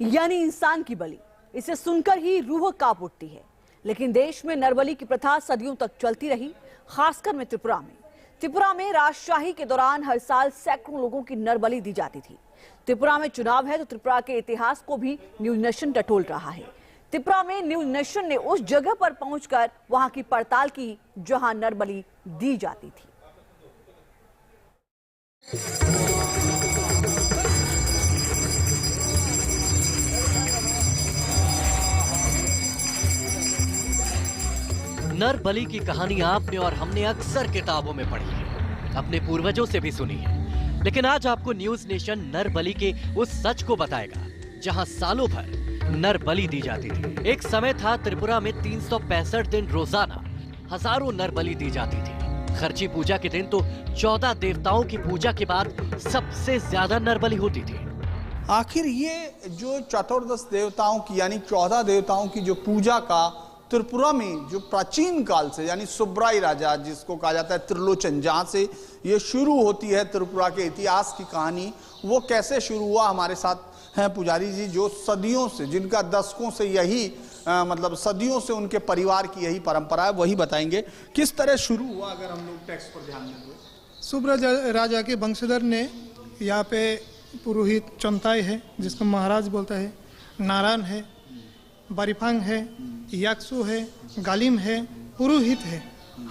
यानी इंसान की बलि। इसे सुनकर ही रूह कांप उठती है। लेकिन देश में नरबली की प्रथा सदियों तक चलती रही, खासकर में त्रिपुरा में। त्रिपुरा में राजशाही के दौरान हर साल सैकड़ों लोगों की नरबली दी जाती थी। त्रिपुरा में चुनाव है तो त्रिपुरा के इतिहास को भी न्यूज नेशन टटोल रहा है। त्रिपुरा में न्यूज नेशन ने उस जगह पर पहुंचकर वहां की पड़ताल की जहां नरबली दी जाती थी। नरबली की कहानी आपने और हमने अक्सर किताबों में पढ़ी है, अपने पूर्वजों से भी सुनी है। लेकिन आज आपको न्यूज नेशन नरबली के उस सच को बताएगा जहां सालों भर नरबली दी जाती थी। एक समय था त्रिपुरा में 365 दिन रोजाना हजारों नरबली दी जाती थी। खर्ची पूजा के दिन तो 14 देवताओं की पूजा के बाद सबसे ज्यादा नरबली होती थी। आखिर ये जो चतुर्दश देवताओं की यानी 14 देवताओं की जो पूजा का त्रिपुरा में जो प्राचीन काल से यानी सुब्राई राजा जिसको कहा जाता है त्रिलोचन, जहाँ से ये शुरू होती है त्रिपुरा के इतिहास की कहानी, वो कैसे शुरू हुआ हमारे साथ हैं पुजारी जी जो सदियों से, जिनका दशकों से यही मतलब सदियों से उनके परिवार की यही परंपरा है, वही बताएंगे किस तरह शुरू हुआ। अगर हम लोग टेक्स्ट पर ध्यान दें तो सुब्राई राजा के वंशधर ने यहाँ पे पुरोहित चौंताई है जिसको महाराज बोलता है, नारायण है, बारिफांग है, याक्सु है, गालिम है, पुरोहित है।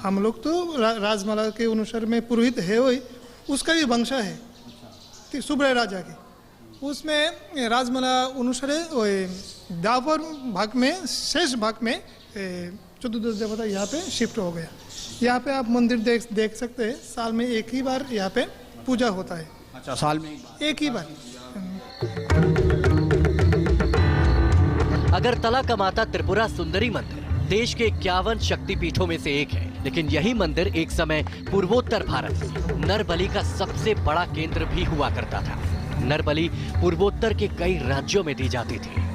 हम लोग तो राजमाला के अनुसार में पुरोहित है, वही उसका भी वंश है सुब्राई राजा के। उसमें राजमाला अनुसार दावर भाग में, शेष भाग में 14 देवता यहाँ पे शिफ्ट हो गया। यहाँ पे आप मंदिर देख सकते हैं, साल में एक ही बार यहाँ पे पूजा होता है। अच्छा, साल में एक ही बार। अगरतला का माता त्रिपुरा सुंदरी मंदिर देश के 51 शक्तिपीठों में से एक है। लेकिन यही मंदिर एक समय पूर्वोत्तर भारत में नरबली का सबसे बड़ा केंद्र भी हुआ करता था। नरबली पूर्वोत्तर के कई राज्यों में दी जाती थी।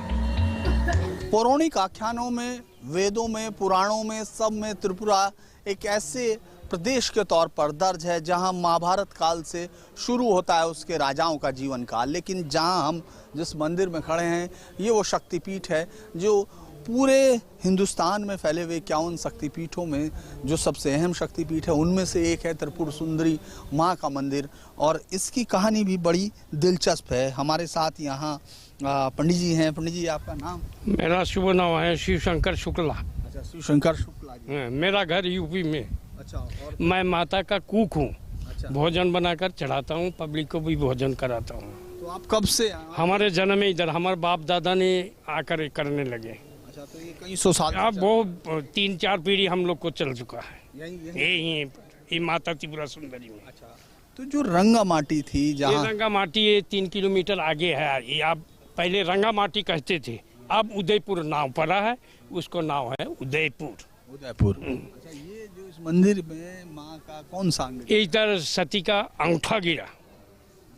पौराणिक आख्यानों में, वेदों में, पुराणों में, सब में त्रिपुरा एक ऐसे प्रदेश के तौर पर दर्ज है जहां महाभारत काल से शुरू होता है उसके राजाओं का जीवन काल। लेकिन जहां हम जिस मंदिर में खड़े हैं ये वो शक्तिपीठ है जो पूरे हिंदुस्तान में फैले हुए 51 शक्तिपीठों में जो सबसे अहम शक्तिपीठ है उनमें से एक है त्रिपुर सुंदरी माँ का मंदिर। और इसकी कहानी भी बड़ी दिलचस्प है। हमारे साथ यहाँ पंडित जी हैं। पंडित जी, आपका नाम? मेरा शुभ नाम है शिव शंकर शुक्ला। अच्छा, शिव शंकर शुक्ला जी। मेरा घर यूपी में। अच्छा, और मैं माता का कुक हूँ। अच्छा, भोजन बनाकर चढ़ाता हूँ, पब्लिक को भी भोजन कराता हूँ। तो आप कब से? हमारे जन्म में इधर हमारे बाप दादा ने आकर करने लगे। अच्छा, तो ये कई सौ साल अब वो 3-4 पीढ़ी हम लोग को चल चुका है यही माता त्रिपुरा सुंदरी में। अच्छा, तो जो रंगा माटी थी जहाँ, ये रंगा माटी 3 किलोमीटर आगे है। ये आप पहले रंगा माटी कहते थे, अब उदयपुर नाव पड़ा है, उसको नाव है उदयपुर। अच्छा, ये जो इस मंदिर में माँ का कौन सा अंग है? इधर सती का अंगूठा गिरा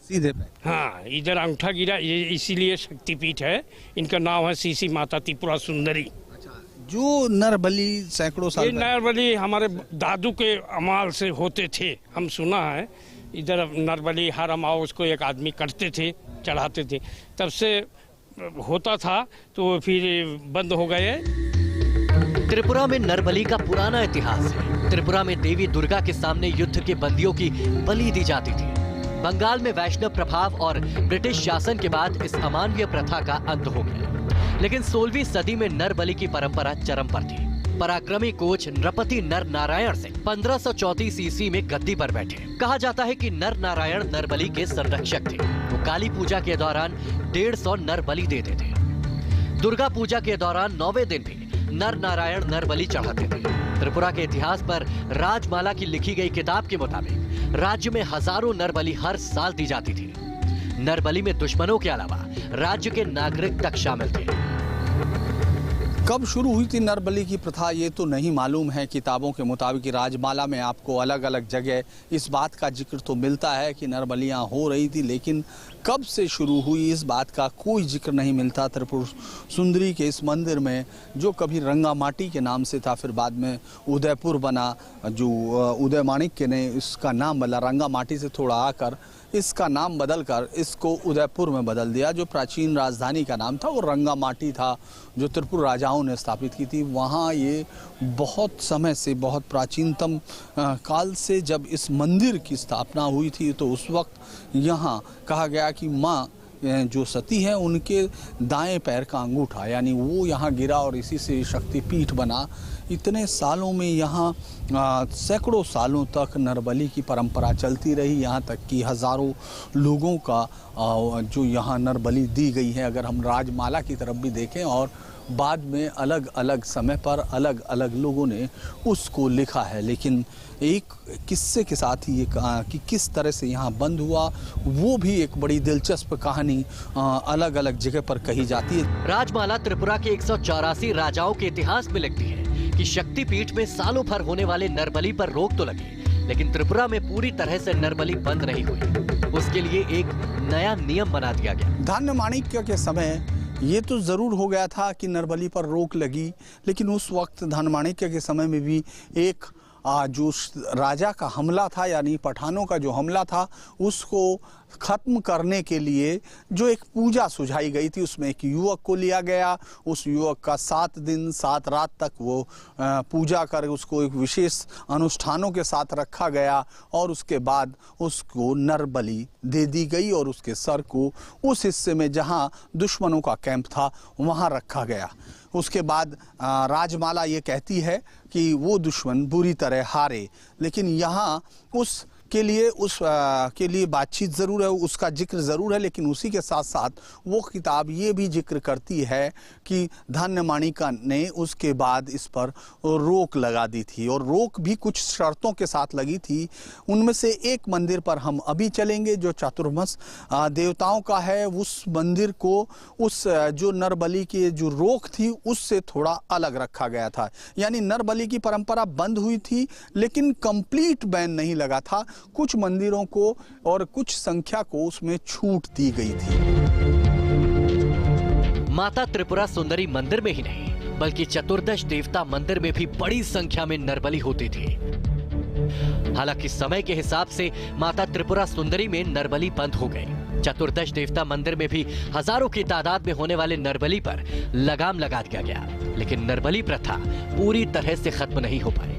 सीधे पे? हाँ, इधर अंगूठा गिरा, ये इसीलिए शक्तिपीठ है। इनका नाम है सीसी माता त्रिपुरा सुंदरी। अच्छा, जो नरबली सैकड़ों साल ये नरबली हमारे दादू के अमाल से होते थे, हम सुना है। इधर नरबली हर अमावस को एक आदमी करते थे, चढ़ाते थे, तब से होता था, तो फिर बंद हो गए। त्रिपुरा में नरबली का पुराना इतिहास है। त्रिपुरा में देवी दुर्गा के सामने युद्ध के बंदियों की बलि दी जाती थी। बंगाल में वैष्णव प्रभाव और ब्रिटिश शासन के बाद इस अमानवीय प्रथा का अंत हो गया। लेकिन 16वीं सदी में नरबली की परंपरा चरम पर थी। पराक्रमी कोच नृपति नर नारायण सिंह 1534 ईस्वी में गद्दी पर बैठे। कहा जाता है कि नर नारायण नरबली के संरक्षक थे। वो काली पूजा के दौरान 150 नरबली देते थे। दुर्गा पूजा के दौरान 9वें दिन भी नर नारायण नरबली चढ़ाते थे। त्रिपुरा के इतिहास पर राजमाला की लिखी गई किताब के मुताबिक राज्य में हजारों नरबली हर साल दी जाती थी। नरबली में दुश्मनों के अलावा राज्य के नागरिक तक शामिल थे। कब शुरू हुई थी नरबली की प्रथा ये तो नहीं मालूम है। किताबों के मुताबिक राजमाला में आपको अलग अलग जगह इस बात का जिक्र तो मिलता है कि नरबलियाँ हो रही थी, लेकिन कब से शुरू हुई इस बात का कोई जिक्र नहीं मिलता। त्रिपुर सुंदरी के इस मंदिर में जो कभी रंगा माटी के नाम से था, फिर बाद में उदयपुर बना, जो उदय माणिक्य ने इसका नाम बदला, रंगा माटी से थोड़ा आकर इसका नाम बदलकर इसको उदयपुर में बदल दिया। जो प्राचीन राजधानी का नाम था वो रंगामाटी था, जो त्रिपुर राजाओं ने स्थापित की थी। वहाँ ये बहुत समय से, बहुत प्राचीनतम काल से जब इस मंदिर की स्थापना हुई थी, तो उस वक्त यहाँ कहा गया कि माँ जो सती हैं उनके दाएं पैर का अंगूठा यानी वो यहाँ गिरा और इसी से शक्तिपीठ बना। इतने सालों में यहाँ सैकड़ों सालों तक नरबली की परंपरा चलती रही, यहाँ तक कि हज़ारों लोगों का जो यहाँ नरबली दी गई है। अगर हम राजमाला की तरफ भी देखें, और बाद में अलग अलग समय पर अलग अलग लोगों ने उसको लिखा है, लेकिन एक किस्से के साथ ही ये कि किस तरह से यहाँ बंद हुआ, वो भी एक बड़ी दिलचस्प कहानी अलग अलग जगह पर कही जाती है। राजमाला त्रिपुरा के 184 राजाओं के इतिहास में लिखती है कि शक्तिपीठ में सालों भर होने वाले नरबली पर रोक तो लगी, लेकिन त्रिपुरा में पूरी तरह से नरबली बंद नहीं हुई। उसके लिए एक नया नियम बना दिया गया। धन्य माणिक्य के समय ये तो ज़रूर हो गया था कि नरबली पर रोक लगी, लेकिन उस वक्त धन्य माणिक्य के समय में भी एक जो राजा का हमला था, यानी पठानों का जो हमला था, उसको ख़त्म करने के लिए जो एक पूजा सुझाई गई थी, उसमें एक युवक को लिया गया। उस युवक का 7 दिन 7 रात तक वो पूजा कर उसको एक विशेष अनुष्ठानों के साथ रखा गया, और उसके बाद उसको नरबली दे दी गई और उसके सर को उस हिस्से में जहां दुश्मनों का कैंप था वहां रखा गया। उसके बाद राजमाला ये कहती है कि वो दुश्मन बुरी तरह हारे, लेकिन यहाँ के लिए बातचीत ज़रूर है, उसका जिक्र ज़रूर है, लेकिन उसी के साथ साथ वो किताब ये भी जिक्र करती है कि धन्य माणिक्य ने उसके बाद इस पर रोक लगा दी थी, और रोक भी कुछ शर्तों के साथ लगी थी। उनमें से एक मंदिर पर हम अभी चलेंगे जो चातुर्मास देवताओं का है। उस मंदिर को उस जो नरबली की जो रोक थी उससे थोड़ा अलग रखा गया था, यानी नरबली की परंपरा बंद हुई थी लेकिन कंप्लीट बैन नहीं लगा था। कुछ मंदिरों को और कुछ संख्या को उसमें छूट दी गई थी। माता त्रिपुरा सुंदरी मंदिर में ही नहीं बल्कि चतुर्दश देवता मंदिर में भी बड़ी संख्या में नरबली होती थी। हालांकि समय के हिसाब से माता त्रिपुरा सुंदरी में नरबली बंद हो गई। चतुर्दश देवता मंदिर में भी हजारों की तादाद में होने वाले नरबली पर लगाम लगा दिया गया, लेकिन नरबली प्रथा पूरी तरह से खत्म नहीं हो पाई।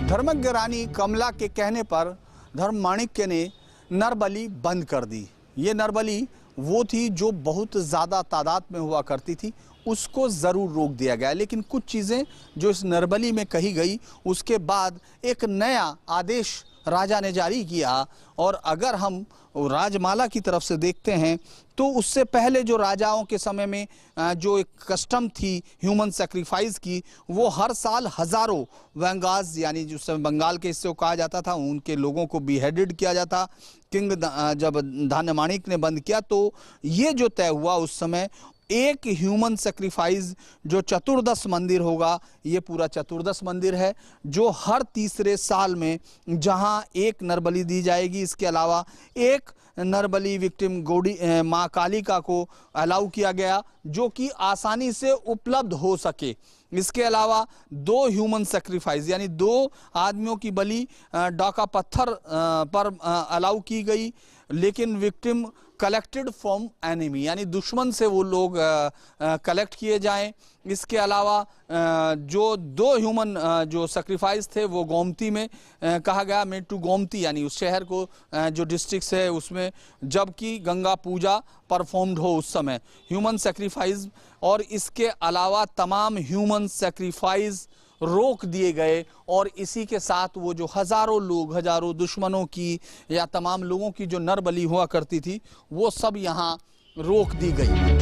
धर्मज्ञ रानी कमला के कहने पर धर्म माणिक्य ने नरबली बंद कर दी। ये नरबली वो थी जो बहुत ज़्यादा तादाद में हुआ करती थी, उसको ज़रूर रोक दिया गया। लेकिन कुछ चीज़ें जो इस नरबली में कही गई, उसके बाद एक नया आदेश राजा ने जारी किया। और अगर हम राजमाला की तरफ से देखते हैं तो उससे पहले जो राजाओं के समय में जो एक कस्टम थी ह्यूमन सेक्रीफाइस की, वो हर साल हज़ारों वेंगास यानी जो समय बंगाल के हिस्से को कहा जाता था, उनके लोगों को बिहेडेड किया जाता। किंग जब धन्य माणिक्य ने बंद किया तो ये जो तय हुआ उस समय, एक ह्यूमन सेक्रीफाइस जो चतुर्दश मंदिर होगा, ये पूरा चतुर्दश मंदिर है जो हर तीसरे साल में जहां एक नरबली दी जाएगी। इसके अलावा एक नरबली विक्टिम गौड़ी माँ कालिका को अलाउ किया गया जो कि आसानी से उपलब्ध हो सके। इसके अलावा 2 ह्यूमन सेक्रीफाइस यानी 2 आदमियों की बलि डाका पत्थर पर अलाउ की गई, लेकिन विक्टिम कलेक्टेड फ्रॉम एनिमी यानी दुश्मन से वो लोग कलेक्ट किए जाएं। इसके अलावा जो 2 ह्यूमन जो सेक्रीफाइस थे वो गोमती में कहा गया, मेड टू गोमती यानी उस शहर को जो डिस्ट्रिक्ट है उसमें, जबकि गंगा पूजा परफॉर्म्ड हो उस समय ह्यूमन सेक्रीफाइस। और इसके अलावा तमाम ह्यूमन सेक्रीफाइस रोक दिए गए, और इसी के साथ वो जो हजारों लोग, हजारों दुश्मनों की या तमाम लोगों की जो नरबली हुआ करती थी, वो सब यहाँ रोक दी गई।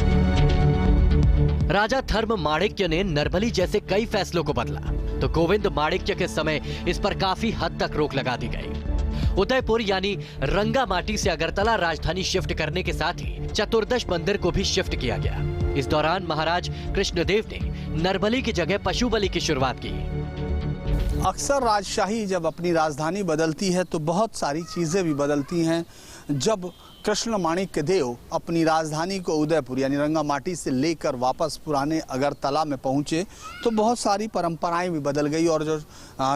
राजा धर्म माणिक्य ने नरबली जैसे कई फैसलों को बदला, तो गोविंद माणिक्य के समय इस पर काफी हद तक रोक लगा दी गई। उदयपुर यानी रंगामाटी से अगरतला राजधानी शिफ्ट करने के साथ ही चतुर्दश मंदिर को भी शिफ्ट किया गया। इस दौरान महाराज कृष्णदेव ने नरबली की जगह पशु बलि की शुरुआत की। अक्सर राजशाही जब अपनी राजधानी बदलती है तो बहुत सारी चीज़ें भी बदलती हैं। जब कृष्ण माणिक्य देव अपनी राजधानी को उदयपुर यानी रंगामाटी से लेकर वापस पुराने अगरतला में पहुंचे तो बहुत सारी परंपराएं भी बदल गई और जो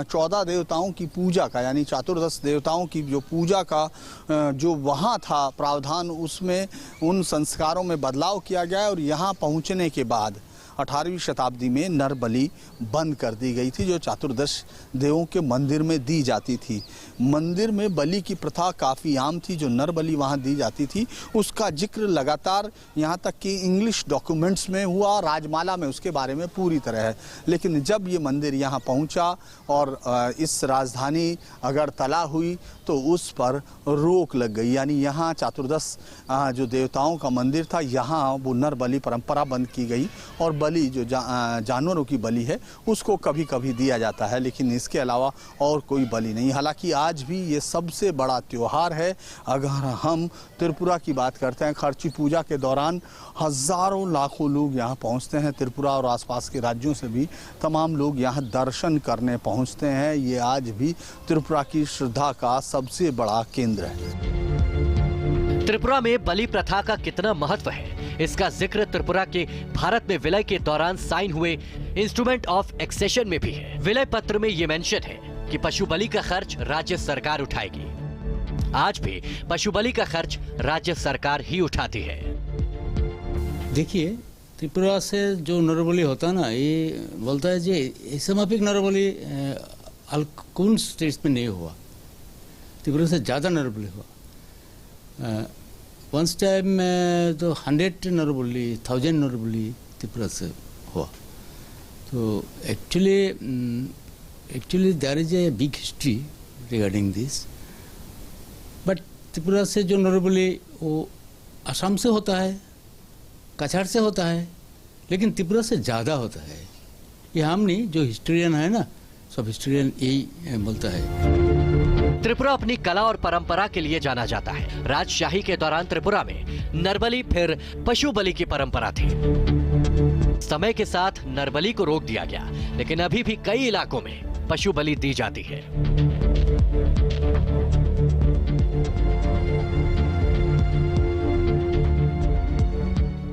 14 देवताओं की पूजा का यानी चतुर्दश देवताओं की जो पूजा का जो वहां था प्रावधान, उसमें उन संस्कारों में बदलाव किया गया और यहाँ पहुंचने के बाद 18वीं शताब्दी में नरबलि बंद कर दी गई थी, जो चतुर्दश देवों के मंदिर में दी जाती थी। मंदिर में बलि की प्रथा काफ़ी आम थी, जो नरबलि वहाँ दी जाती थी उसका जिक्र लगातार यहाँ तक कि इंग्लिश डॉक्यूमेंट्स में हुआ, राजमाला में उसके बारे में पूरी तरह है। लेकिन जब ये मंदिर यहाँ पहुँचा और इस राजधानी अगरतला हुई तो उस पर रोक लग गई, यानी यहाँ चतुर्दश जो देवताओं का मंदिर था यहाँ वो नरबलि परंपरा बंद की गई और बलि जो जानवरों की बलि है उसको कभी कभी दिया जाता है, लेकिन इसके अलावा और कोई बलि नहीं। हालांकि आज भी ये सबसे बड़ा त्यौहार है। अगर हम त्रिपुरा की बात करते हैं, खर्ची पूजा के दौरान हज़ारों लाखों लोग यहाँ पहुँचते हैं। त्रिपुरा और आसपास के राज्यों से भी तमाम लोग यहाँ दर्शन करने पहुँचते हैं। ये आज भी त्रिपुरा की श्रद्धा का सबसे बड़ा केंद्र है। त्रिपुरा में बलि प्रथा का कितना महत्व है, इसका जिक्र त्रिपुरा के भारत में विलय के दौरान साइन हुए इंस्ट्रूमेंट ऑफ एक्सेशन में भी है। विलय पत्र में ये मेंशन है कि पशु बलि का खर्च राज्य सरकार उठाएगी। आज भी पशु बलि का खर्च राज्य सरकार ही उठाती है। देखिए, त्रिपुरा से जो नरबलि होता है ना, ये बोलता है जी समर्पित नरबलि कौन स्टेट्स में नहीं हुआ, त्रिपुरा से ज़्यादा नरबलि हुआ। वंस टाइम तो 100 नरबलि 1000 नरबलि त्रिपुरा से हुआ। तो actually there is a big history regarding this. But Tripura से जो नरबलि वो असम से होता है, कछाड़ से होता है, लेकिन त्रिपुरा से ज़्यादा होता है। ये हम नहीं, जो हिस्ट्रियन है ना, सब हिस्ट्रियन यही बोलता है। त्रिपुरा अपनी कला और परंपरा के लिए जाना जाता है। राजशाही के दौरान त्रिपुरा में नरबलि फिर पशु बलि की परंपरा थी। समय के साथ नरबलि को रोक दिया गया, लेकिन अभी भी कई इलाकों में पशु बलि दी जाती है।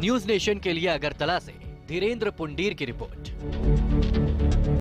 न्यूज नेशन के लिए अगरतला से धीरेन्द्र पुंडीर की रिपोर्ट।